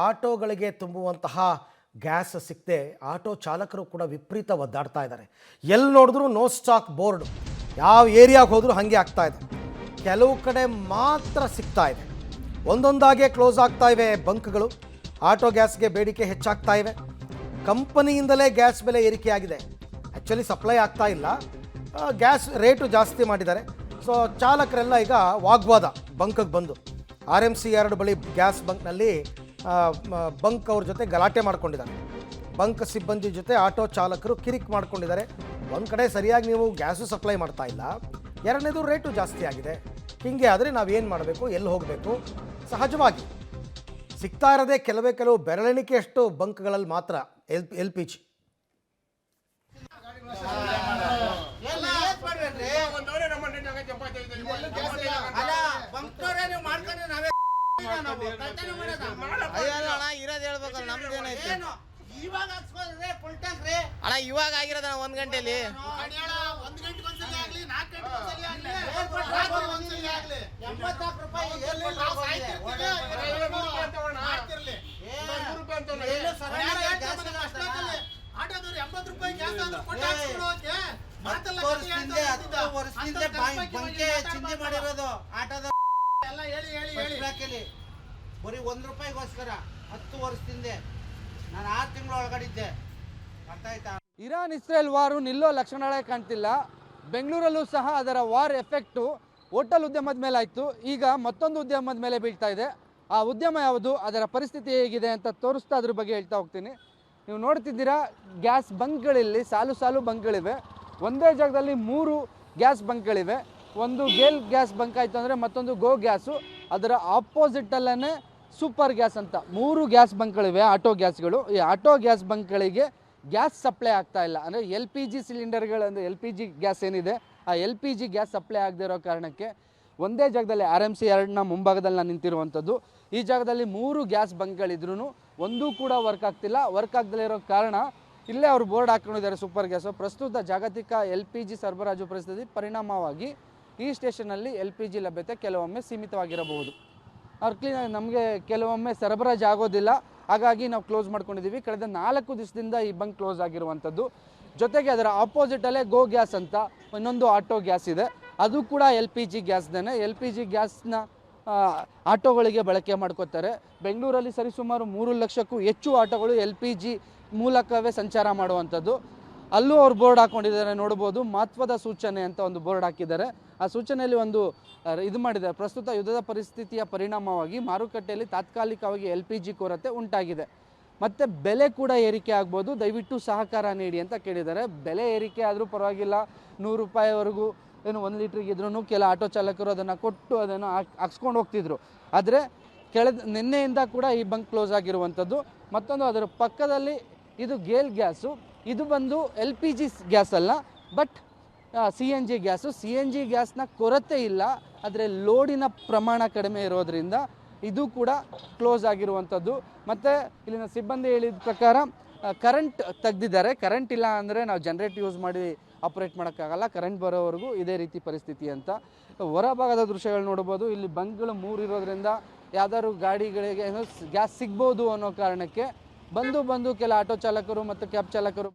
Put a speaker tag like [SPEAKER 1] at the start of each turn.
[SPEAKER 1] ಆಟೋಗಳಿಗೆ ತುಂಬುವಂತಹ gas ಸಿಕ್ಕದೆ auto ಚಾಲಕರು ಕೂಡ ವಿಪರೀತ ಒದ್ದಾಡ್ತಾ ಇದ್ದಾರೆ. ಎಲ್ಲಿ ನೋಡಿದ್ರು ನೋ ಸ್ಟಾಕ್ ಬೋರ್ಡ್, ಯಾವ ಏರಿಯಾಗೆ ಹೋದರೂ ಹಾಗೆ ಆಗ್ತಾ ಇದೆ. ಕೆಲವು ಕಡೆ ಮಾತ್ರ ಸಿಗ್ತಾ ಇದೆ, ಒಂದೊಂದಾಗೆ ಕ್ಲೋಸ್ ಆಗ್ತಾ ಇವೆ ಬಂಕ್ಗಳು. ಆಟೋ ಗ್ಯಾಸ್ಗೆ ಬೇಡಿಕೆ ಹೆಚ್ಚಾಗ್ತಾ ಇವೆ. ಕಂಪನಿಯಿಂದಲೇ ಗ್ಯಾಸ್ ಬೆಲೆ ಏರಿಕೆಯಾಗಿದೆ. ಆ್ಯಕ್ಚುಲಿ ಸಪ್ಲೈ ಆಗ್ತಾ ಇಲ್ಲ, ಗ್ಯಾಸ್ ರೇಟು ಜಾಸ್ತಿ ಮಾಡಿದ್ದಾರೆ. ಸೊ ಚಾಲಕರೆಲ್ಲ ಈಗ ವಾಗ್ವಾದ ಬಂಕ್ಗೆ ಬಂದು RMC 2 ಬಳಿ ಗ್ಯಾಸ್ ಬಂಕ್ನಲ್ಲಿ ಬಂಕ್ ಅವ್ರ ಜೊತೆ ಗಲಾಟೆ ಮಾಡ್ಕೊಂಡಿದ್ದಾರೆ. ಬಂಕ್ ಸಿಬ್ಬಂದಿ ಜೊತೆ ಆಟೋ ಚಾಲಕರು ಕಿರಿಕ್ ಮಾಡ್ಕೊಂಡಿದ್ದಾರೆ. ಒಂದು ಕಡೆ ಸರಿಯಾಗಿ ನೀವು ಗ್ಯಾಸು ಸಪ್ಲೈ ಮಾಡ್ತಾ ಇಲ್ಲ, ಎರಡನೇದು ರೇಟು ಜಾಸ್ತಿ ಆಗಿದೆ. ಹೀಗೆ ಆದರೆ ನಾವೇನು ಮಾಡಬೇಕು, ಎಲ್ಲಿ ಹೋಗಬೇಕು? ಸಹಜವಾಗಿ ಸಿಗ್ತಾ ಇರೋದೇ ಕೆಲವು ಬೆರಳೆಣಿಕೆಯಷ್ಟು ಬಂಕ್ಗಳಲ್ಲಿ ಮಾತ್ರ LPG.
[SPEAKER 2] ಇವಾಗ ಆಗಿರೋದ 1 ಗಂಟೆಲಿ ಬರೀ ₹1 10 ವರ್ಷದಿಂದ ನಾನು 6 ತಿಂಗಳ ಒಳಗಡಿದ್ದೆ. ಅರ್ಥ ಆಯ್ತಾ?
[SPEAKER 3] ಇರಾನ್ ಇಸ್ರೇಲ್ ವಾರು ನಿಲ್ಲೋ ಲಕ್ಷಣಗಳೇ ಕಾಣ್ತಿಲ್ಲ. ಬೆಂಗಳೂರಲ್ಲೂ ಸಹ ಅದರ ವಾರ್ ಎಫೆಕ್ಟು ಹೋಟೆಲ್ ಉದ್ಯಮದ ಮೇಲೆ ಆಯಿತು. ಈಗ ಮತ್ತೊಂದು ಉದ್ಯಮದ ಮೇಲೆ ಬೀಳ್ತಾ ಇದೆ. ಆ ಉದ್ಯಮ ಯಾವುದು, ಅದರ ಪರಿಸ್ಥಿತಿ ಹೇಗಿದೆ ಅಂತ ತೋರಿಸ್ತಾ ಅದ್ರ ಬಗ್ಗೆ ಹೇಳ್ತಾ ಹೋಗ್ತೀನಿ. ನೀವು ನೋಡ್ತಿದ್ದೀರಾ, ಗ್ಯಾಸ್ ಬಂಕ್ಗಳಲ್ಲಿ ಸಾಲು ಬಂಕ್ಗಳಿವೆ. ಒಂದೇ ಜಾಗದಲ್ಲಿ 3 ಗ್ಯಾಸ್ ಬಂಕ್ಗಳಿವೆ. ಒಂದು ಗೇಲ್ ಗ್ಯಾಸ್ ಬಂಕ್ ಆಯಿತು ಅಂದರೆ ಮತ್ತೊಂದು ಗೋ ಗ್ಯಾಸು, ಅದರ ಆಪೋಸಿಟಲ್ಲೇ ಸೂಪರ್ ಗ್ಯಾಸ್ ಅಂತ 3 ಗ್ಯಾಸ್ ಬಂಕ್ಗಳಿವೆ, ಆಟೋ ಗ್ಯಾಸ್ಗಳು. ಈ ಆಟೋ ಗ್ಯಾಸ್ ಬಂಕ್ಗಳಿಗೆ ಗ್ಯಾಸ್ ಸಪ್ಲೈ ಆಗ್ತಾ ಇಲ್ಲ. ಅಂದರೆ LPG ಸಿಲಿಂಡರ್ಗಳು, ಅಂದರೆ LPG ಗ್ಯಾಸ್ ಏನಿದೆ, ಆ LPG ಗ್ಯಾಸ್ ಸಪ್ಲೈ ಆಗದೇ ಇರೋ ಕಾರಣಕ್ಕೆ ಒಂದೇ ಜಾಗದಲ್ಲಿ RMC 2ನ ಮುಂಭಾಗದಲ್ಲಿ ನಾನು ನಿಂತಿರುವಂಥದ್ದು. ಈ ಜಾಗದಲ್ಲಿ 3 ಗ್ಯಾಸ್ ಬಂಕ್ಗಳಿದ್ರೂ ಒಂದೂ ಕೂಡ ವರ್ಕ್ ಆಗ್ತಿಲ್ಲ. ವರ್ಕ್ ಆಗದಲ್ಲೇ ಇರೋ ಕಾರಣ ಇಲ್ಲೇ ಅವರು ಬೋರ್ಡ್ ಹಾಕ್ಕೊಂಡಿದ್ದಾರೆ, ಸೂಪರ್ ಗ್ಯಾಸು. ಪ್ರಸ್ತುತ ಜಾಗತಿಕ LPG ಸರಬರಾಜು ಪರಿಸ್ಥಿತಿ ಪರಿಣಾಮವಾಗಿ ಈ ಸ್ಟೇಷನಲ್ಲಿ LPG ಲಭ್ಯತೆ ಕೆಲವೊಮ್ಮೆ ಸೀಮಿತವಾಗಿರಬಹುದು. ನಮಗೆ ಕೆಲವೊಮ್ಮೆ ಸರಬರಾಜು ಆಗೋದಿಲ್ಲ, ಹಾಗಾಗಿ ನಾವು ಕ್ಲೋಸ್ ಮಾಡ್ಕೊಂಡಿದ್ದೀವಿ. ಕಳೆದ 4 ದಿವಸದಿಂದ ಈ ಬಂಕ್ ಕ್ಲೋಸ್ ಆಗಿರುವಂಥದ್ದು. ಜೊತೆಗೆ ಅದರ ಆಪೋಸಿಟಲ್ಲೇ ಗೋ ಗ್ಯಾಸ್ ಅಂತ ಇನ್ನೊಂದು ಆಟೋ ಗ್ಯಾಸ್ ಇದೆ, ಅದು ಕೂಡ LPG ಗ್ಯಾಸ್ದೇ. LPG ಗ್ಯಾಸ್ನ ಆಟೋಗಳಿಗೆ ಬಳಕೆ ಮಾಡ್ಕೋತಾರೆ. ಬೆಂಗಳೂರಲ್ಲಿ ಸರಿಸುಮಾರು 3 ಲಕ್ಷಕ್ಕೂ ಹೆಚ್ಚು ಆಟೋಗಳು LPG ಮೂಲಕವೇ ಸಂಚಾರ ಮಾಡುವಂಥದ್ದು. ಅಲ್ಲೂ ಅವ್ರು ಬೋರ್ಡ್ ಹಾಕ್ಕೊಂಡಿದ್ದಾರೆ, ನೋಡ್ಬೋದು. ಮಹತ್ವದ ಸೂಚನೆ ಅಂತ ಒಂದು ಬೋರ್ಡ್ ಹಾಕಿದ್ದಾರೆ. ಆ ಸೂಚನೆಯಲ್ಲಿ ಒಂದು ಇದು ಮಾಡಿದ್ದಾರೆ, ಪ್ರಸ್ತುತ ಯುದ್ಧದ ಪರಿಸ್ಥಿತಿಯ ಪರಿಣಾಮವಾಗಿ ಮಾರುಕಟ್ಟೆಯಲ್ಲಿ ತಾತ್ಕಾಲಿಕವಾಗಿ LPG ಕೊರತೆ ಉಂಟಾಗಿದೆ, ಮತ್ತು ಬೆಲೆ ಕೂಡ ಏರಿಕೆ ಆಗ್ಬೋದು, ದಯವಿಟ್ಟು ಸಹಕಾರ ನೀಡಿ ಅಂತ ಕೇಳಿದ್ದಾರೆ. ಬೆಲೆ ಏರಿಕೆ ಆದರೂ ಪರವಾಗಿಲ್ಲ, ₹100ವರೆಗೂ ಏನು 1 ಲೀಟ್ರಿಗೆ ಇದ್ರೂ ಕೆಲ ಆಟೋ ಚಾಲಕರು ಅದನ್ನು ಕೊಟ್ಟು ಅದನ್ನು ಹಾಕ್ಸ್ಕೊಂಡು ಹೋಗ್ತಿದ್ರು. ಆದರೆ ನಿನ್ನೆಯಿಂದ ಕೂಡ ಈ ಬಂಕ್ ಕ್ಲೋಸ್ ಆಗಿರುವಂಥದ್ದು. ಮತ್ತೊಂದು ಅದರ ಪಕ್ಕದಲ್ಲಿ ಇದು ಗೇಲ್ ಗ್ಯಾಸು, ಇದು ಬಂದು LPG ಗ್ಯಾಸ್ ಅಲ್ಲ, ಬಟ್ CNG ಗ್ಯಾಸು. CNG ಗ್ಯಾಸ್ನ ಕೊರತೆ ಇಲ್ಲ, ಆದರೆ ಲೋಡಿನ ಪ್ರಮಾಣ ಕಡಿಮೆ ಇರೋದರಿಂದ ಇದು ಕೂಡ ಕ್ಲೋಸ್ ಆಗಿರುವಂಥದ್ದು. ಮತ್ತು ಇಲ್ಲಿನ ಸಿಬ್ಬಂದಿ ಹೇಳಿದ ಪ್ರಕಾರ ಕರೆಂಟ್ ತೆಗೆದಿದ್ದಾರೆ. ಕರೆಂಟ್ ಇಲ್ಲ ಅಂದರೆ ನಾವು ಜನರೇಟ್ ಯೂಸ್ ಮಾಡಿ ಆಪ್ರೇಟ್ ಮಾಡೋಕ್ಕಾಗಲ್ಲ, ಕರೆಂಟ್ ಬರೋವರೆಗೂ ಇದೇ ರೀತಿ ಪರಿಸ್ಥಿತಿ ಅಂತ. ಹೊರಭಾಗದ ದೃಶ್ಯಗಳು ನೋಡ್ಬೋದು. ಇಲ್ಲಿ ಬಂಕ್ಗಳು 3 ಇರೋದ್ರಿಂದ ಯಾವ್ದಾದ್ರು ಗಾಡಿಗಳಿಗೆ ಗ್ಯಾಸ್ ಸಿಗ್ಬೋದು ಅನ್ನೋ ಕಾರಣಕ್ಕೆ ಬಂದು ಕೆಲ ಆಟೋ ಚಾಲಕರು ಮತ್ತು ಕ್ಯಾಬ್ ಚಾಲಕರು